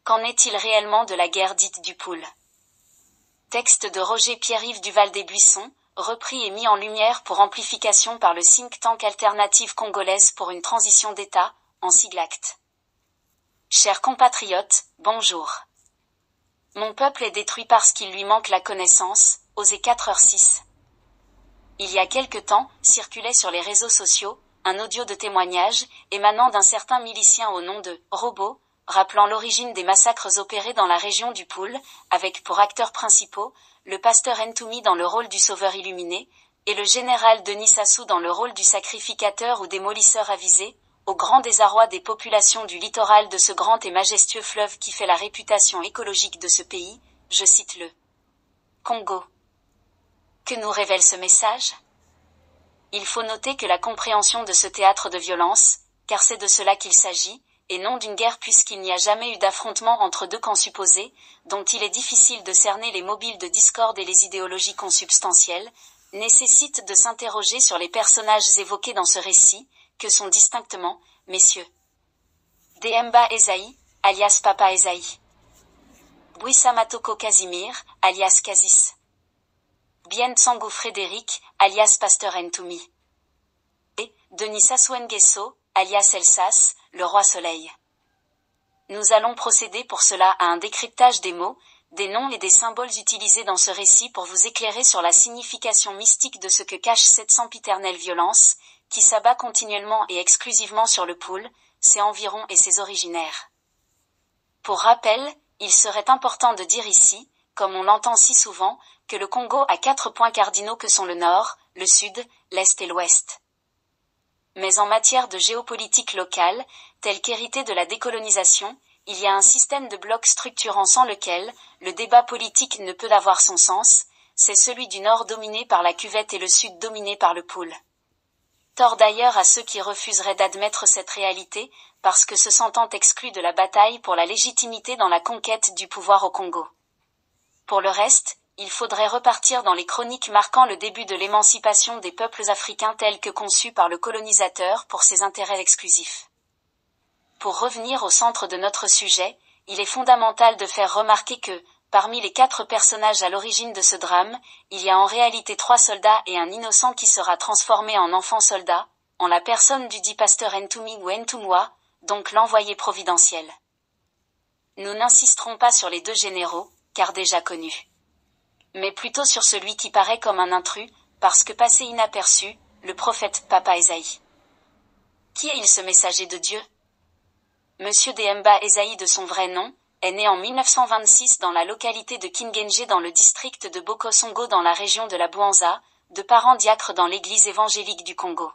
Qu'en est-il réellement de la guerre dite du Pool? Texte de Roger Pierre-Yves Duval-Desbuissons, repris et mis en lumière pour amplification par le think tank Alternative Congolaise pour une transition d'État, en sigle ACT. Chers compatriotes, bonjour. Mon peuple est détruit parce qu'il lui manque la connaissance, Osée 4h06. Il y a quelque temps, circulait sur les réseaux sociaux, un audio de témoignage, émanant d'un certain milicien au nom de « Robot », rappelant l'origine des massacres opérés dans la région du Pool, avec pour acteurs principaux, le pasteur Ntoumi dans le rôle du sauveur illuminé, et le général Denis Sassou dans le rôle du sacrificateur ou démolisseur avisé, au grand désarroi des populations du littoral de ce grand et majestueux fleuve qui fait la réputation écologique de ce pays, je cite le Congo. Que nous révèle ce message? Il faut noter que la compréhension de ce théâtre de violence, car c'est de cela qu'il s'agit, et non d'une guerre puisqu'il n'y a jamais eu d'affrontement entre deux camps supposés, dont il est difficile de cerner les mobiles de discorde et les idéologies consubstantielles, nécessite de s'interroger sur les personnages évoqués dans ce récit, que sont distinctement, messieurs. Demba Esaïe, alias Papa Esaïe. Bwissa Matoko Casimir, alias Casis. Bien Tsangou Frédéric, alias Pasteur Ntoumi. Et Denis Sassou Nguesso, alias Elsas, le roi soleil. Nous allons procéder pour cela à un décryptage des mots, des noms et des symboles utilisés dans ce récit pour vous éclairer sur la signification mystique de ce que cache cette sempiternelle violence, qui s'abat continuellement et exclusivement sur le Pool, ses environs et ses originaires. Pour rappel, il serait important de dire ici, comme on l'entend si souvent, que le Congo a 4 points cardinaux que sont le Nord, le Sud, l'Est et l'Ouest. Mais en matière de géopolitique locale, tel qu'hérité de la décolonisation, il y a un système de blocs structurant sans lequel, le débat politique ne peut avoir son sens, c'est celui du Nord dominé par la cuvette et le Sud dominé par le Pool. Tort d'ailleurs à ceux qui refuseraient d'admettre cette réalité, parce que se sentant exclus de la bataille pour la légitimité dans la conquête du pouvoir au Congo. Pour le reste, il faudrait repartir dans les chroniques marquant le début de l'émancipation des peuples africains tels que conçus par le colonisateur pour ses intérêts exclusifs. Pour revenir au centre de notre sujet, il est fondamental de faire remarquer que, parmi les 4 personnages à l'origine de ce drame, il y a en réalité 3 soldats et un innocent qui sera transformé en enfant soldat, en la personne du dit pasteur Ntoumi ou Ntumwa, donc l'envoyé providentiel. Nous n'insisterons pas sur les 2 généraux, car déjà connus. Mais plutôt sur celui qui paraît comme un intrus, parce que passé inaperçu, le prophète Papa Esaïe. Qui est-il ce messager de Dieu? Monsieur Demba Esaïe de son vrai nom, est né en 1926 dans la localité de Kingenje dans le district de Bokosongo dans la région de la Bouanza, de parents diacres dans l'église évangélique du Congo.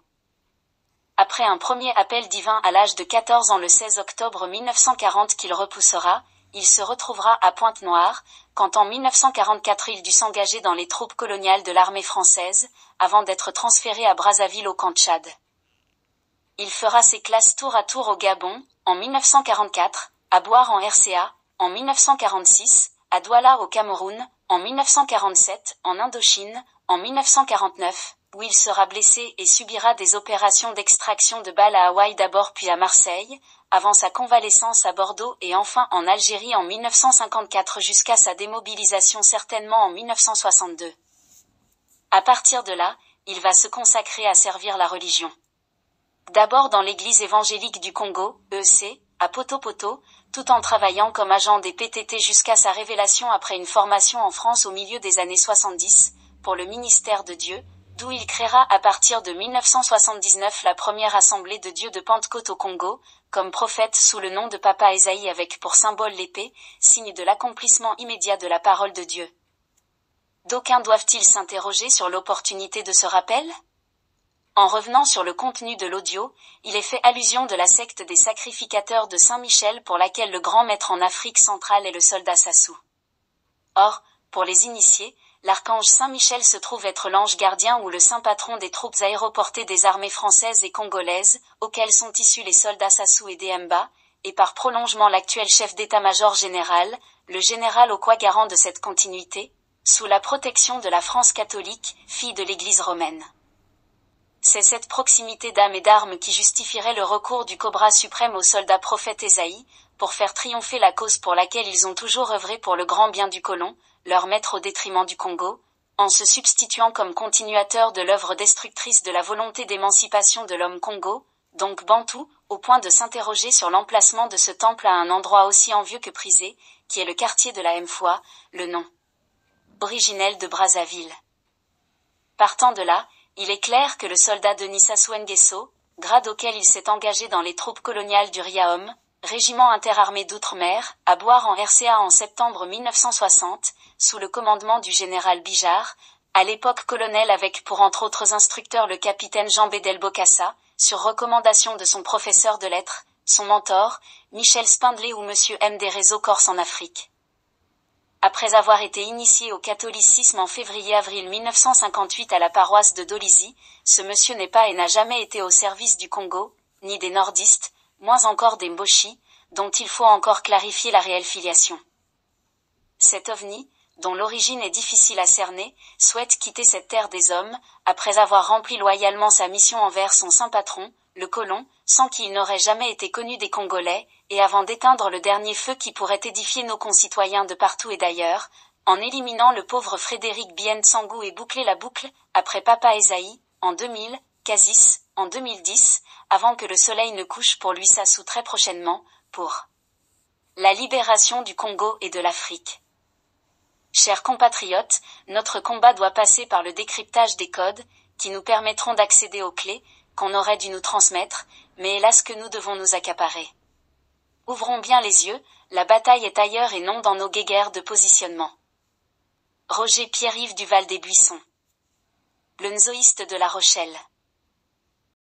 Après un premier appel divin à l'âge de 14 ans le 16 octobre 1940 qu'il repoussera, il se retrouvera à Pointe-Noire, quand en 1944 il dut s'engager dans les troupes coloniales de l'armée française, avant d'être transféré à Brazzaville au camp de Tchad. Il fera ses classes tour à tour au Gabon, en 1944, à Boire en RCA, en 1946, à Douala au Cameroun, en 1947, en Indochine, en 1949, où il sera blessé et subira des opérations d'extraction de balles à Hawaï d'abord puis à Marseille, avant sa convalescence à Bordeaux et enfin en Algérie en 1954 jusqu'à sa démobilisation certainement en 1962. À partir de là, il va se consacrer à servir la religion. D'abord dans l'église évangélique du Congo, EEC, à Poto-Poto, tout en travaillant comme agent des PTT jusqu'à sa révélation après une formation en France au milieu des années 70, pour le ministère de Dieu, d'où il créera à partir de 1979 la première assemblée de Dieu de Pentecôte au Congo, comme prophète sous le nom de Papa Esaïe avec pour symbole l'épée, signe de l'accomplissement immédiat de la parole de Dieu. D'aucuns doivent-ils s'interroger sur l'opportunité de ce rappel? En revenant sur le contenu de l'audio, il est fait allusion de la secte des sacrificateurs de Saint-Michel pour laquelle le grand maître en Afrique centrale est le soldat Sassou. Or, pour les initiés, l'archange Saint-Michel se trouve être l'ange gardien ou le saint patron des troupes aéroportées des armées françaises et congolaises, auxquelles sont issus les soldats Sassou et Demba, et par prolongement l'actuel chef d'état-major général, le général Okwa garant de cette continuité, sous la protection de la France catholique, fille de l'Église romaine. C'est cette proximité d'âme et d'armes qui justifierait le recours du Cobra suprême aux soldats prophètes Ésaïe, pour faire triompher la cause pour laquelle ils ont toujours œuvré pour le grand bien du colon, leur maître au détriment du Congo, en se substituant comme continuateur de l'œuvre destructrice de la volonté d'émancipation de l'homme Congo, donc bantou, au point de s'interroger sur l'emplacement de ce temple à un endroit aussi envieux que prisé, qui est le quartier de la Mfoua, le nom originel de Brazzaville. Partant de là, il est clair que le soldat Denis Sassou Nguesso, grade auquel il s'est engagé dans les troupes coloniales du RIAOM, régiment interarmé d'outre-mer, à Boire en RCA en septembre 1960, sous le commandement du général Bijard, à l'époque colonel avec pour entre autres instructeurs le capitaine Jean Bédel Bokassa, sur recommandation de son professeur de lettres, son mentor, Michel Spindler ou Monsieur M. des réseaux Corse en Afrique. Après avoir été initié au catholicisme en février-avril 1958 à la paroisse de Dolisie, ce monsieur n'est pas et n'a jamais été au service du Congo, ni des nordistes, moins encore des Mboshi, dont il faut encore clarifier la réelle filiation. Cet ovni, dont l'origine est difficile à cerner, souhaite quitter cette terre des hommes, après avoir rempli loyalement sa mission envers son saint patron, le colon, sans qu'il n'aurait jamais été connu des Congolais, et avant d'éteindre le dernier feu qui pourrait édifier nos concitoyens de partout et d'ailleurs, en éliminant le pauvre Frédéric Bien Sangou et boucler la boucle, après Papa Esaïe, en 2000, Casis, en 2010, avant que le soleil ne couche pour lui Sassou très prochainement, pour la libération du Congo et de l'Afrique. Chers compatriotes, notre combat doit passer par le décryptage des codes, qui nous permettront d'accéder aux clés, qu'on aurait dû nous transmettre, mais hélas que nous devons nous accaparer. Ouvrons bien les yeux, la bataille est ailleurs et non dans nos guéguerres de positionnement. Roger Pierre-Yves du Val des Buissons. Le nzoïste de La Rochelle.